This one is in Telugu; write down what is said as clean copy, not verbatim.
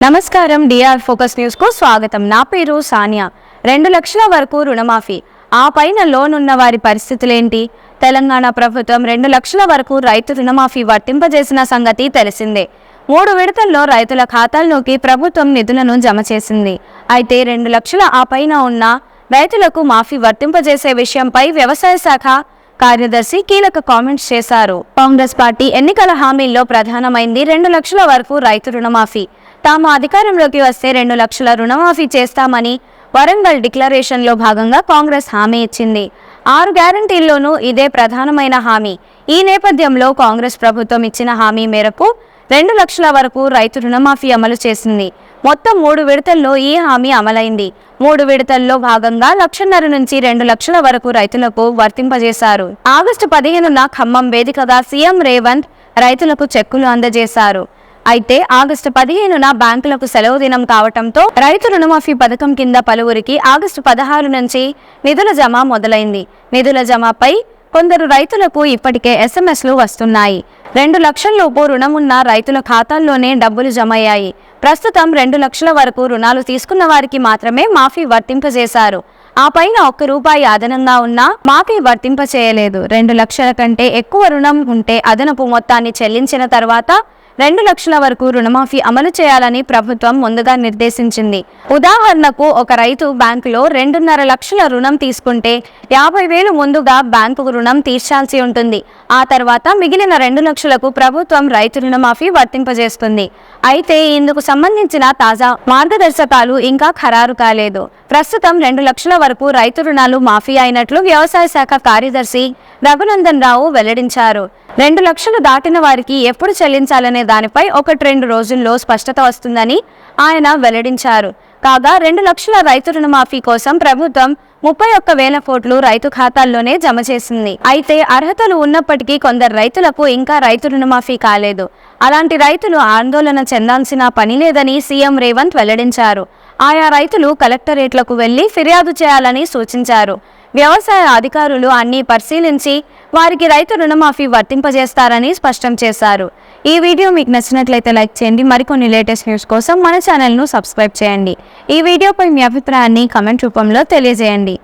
నమస్కారం డిఆర్ ఫోకస్ న్యూస్ కు స్వాగతం. నా పేరు సానియా. 2 లక్షల వరకు రుణమాఫీ, ఆ పైన లోన్ ఉన్న వారి పరిస్థితులేంటి? తెలంగాణ ప్రభుత్వం 2 లక్షల వరకు రైతు రుణమాఫీ వర్తింపజేసిన సంగతి తెలిసిందే. 3 విడతల్లో రైతుల ఖాతాల్లోకి ప్రభుత్వం నిధులను జమ చేసింది. అయితే 2 లక్షల ఆ పైన ఉన్న రైతులకు మాఫీ వర్తింపజేసే విషయంపై వ్యవసాయ శాఖ కార్యదర్శి కీలక కామెంట్స్ చేశారు. కాంగ్రెస్ పార్టీ ఎన్నికల హామీల్లో ప్రధానమైంది 2 లక్షల వరకు రైతు రుణమాఫీ. తాము అధికారంలోకి వస్తే 2 లక్షల రుణమాఫీ చేస్తామని వరంగల్ డిక్లరేషన్లో భాగంగా కాంగ్రెస్ హామీ ఇచ్చింది. 6 గ్యారంటీల్లోనూ ఇదే ప్రధానమైన హామీ. ఈ నేపథ్యంలో కాంగ్రెస్ ప్రభుత్వం ఇచ్చిన హామీ మేరకు 2 లక్షల వరకు రైతు రుణమాఫీ అమలు చేసింది. మొత్తం 3 విడతల్లో ఈ హామీ అమలైంది. 3 విడతల్లో భాగంగా 1,50,000 నుంచి 2 లక్షల వరకు రైతులకు వర్తింపజేశారు. ఆగస్టు 15న ఖమ్మం వేదికగా సీఎం రేవంత్ రైతులకు చెక్కులు అందజేశారు. అయితే ఆగస్టు 15న బ్యాంకులకు సెలవు దినం కావడంతో రైతు రుణమాఫీ పథకం కింద పలువురికి ఆగస్టు 16 నుంచి నిధుల జమ మొదలైంది. నిధుల జమపై కొందరు రైతులకు ఇప్పటికే ఎస్ఎంఎస్లు వస్తున్నాయి. 2 లక్షల లోపు రుణమున్న రైతుల ఖాతాల్లోనే డబ్బులు జమయ్యాయి. ప్రస్తుతం 2 లక్షల వరకు రుణాలు తీసుకున్న వారికి మాత్రమే మాఫీ వర్తింపజేశారు. ఆ పైన ₹1 అదనంగా ఉన్నా మాఫీ వర్తింపచేయలేదు. 2 లక్షల కంటే ఎక్కువ రుణం ఉంటే అదనపు మొత్తాన్ని చెల్లించిన తర్వాత 2 లక్షల వరకు రుణమాఫీ అమలు చేయాలని ప్రభుత్వం ముందుగా నిర్దేశించింది. ఉదాహరణకు ఒక రైతు బ్యాంకులో 2.5 లక్షల రుణం తీసుకుంటే 50,000 ముందుగా బ్యాంకు రుణం తీర్చాల్సి ఉంటుంది. ఆ తర్వాత మిగిలిన 2 లక్షలకు ప్రభుత్వం రైతు రుణమాఫీ వర్తింపజేస్తుంది. అయితే ఇందుకు సంబంధించిన తాజా మార్గదర్శకాలు ఇంకా ఖరారు కాలేదు. ప్రస్తుతం 2 లక్షల వరకు రైతు రుణాలు మాఫీ అయినట్లు వ్యవసాయ శాఖ కార్యదర్శి రఘునందన్ రావు వెల్లడించారు. 2 లక్షలు దాటిన వారికి ఎప్పుడు చెల్లించాలనే దానిపై 1-2 రోజుల్లో స్పష్టత వస్తుందని ఆయన వెల్లడించారు. కాగా 2 లక్షల రైతు రుణమాఫీ కోసం ప్రభుత్వం 31,000 కోట్లు రైతు ఖాతాల్లోనే జమ చేసింది. అయితే అర్హతలు ఉన్నప్పటికీ కొందరు రైతులకు ఇంకా రైతు రుణమాఫీ కాలేదు. అలాంటి రైతులు ఆందోళన చెందాల్సిన పని లేదని సీఎం రేవంత్ వెల్లడించారు. ఆయా రైతులు కలెక్టరేట్లకు వెళ్లి ఫిర్యాదు చేయాలని సూచించారు. వ్యవసాయ అధికారులు అన్ని పరిశీలించి వారికి రైతు రుణమాఫీ వర్తింపజేస్తారని స్పష్టం చేశారు. ఈ వీడియో మీకు నచ్చినట్లయితే లైక్ చేయండి. మరికొన్ని లేటెస్ట్ న్యూస్ కోసం మన ఛానల్ను సబ్స్క్రైబ్ చేయండి. ఈ వీడియోపై మీ అభిప్రాయాన్ని కామెంట్ రూపంలో తెలియజేయండి.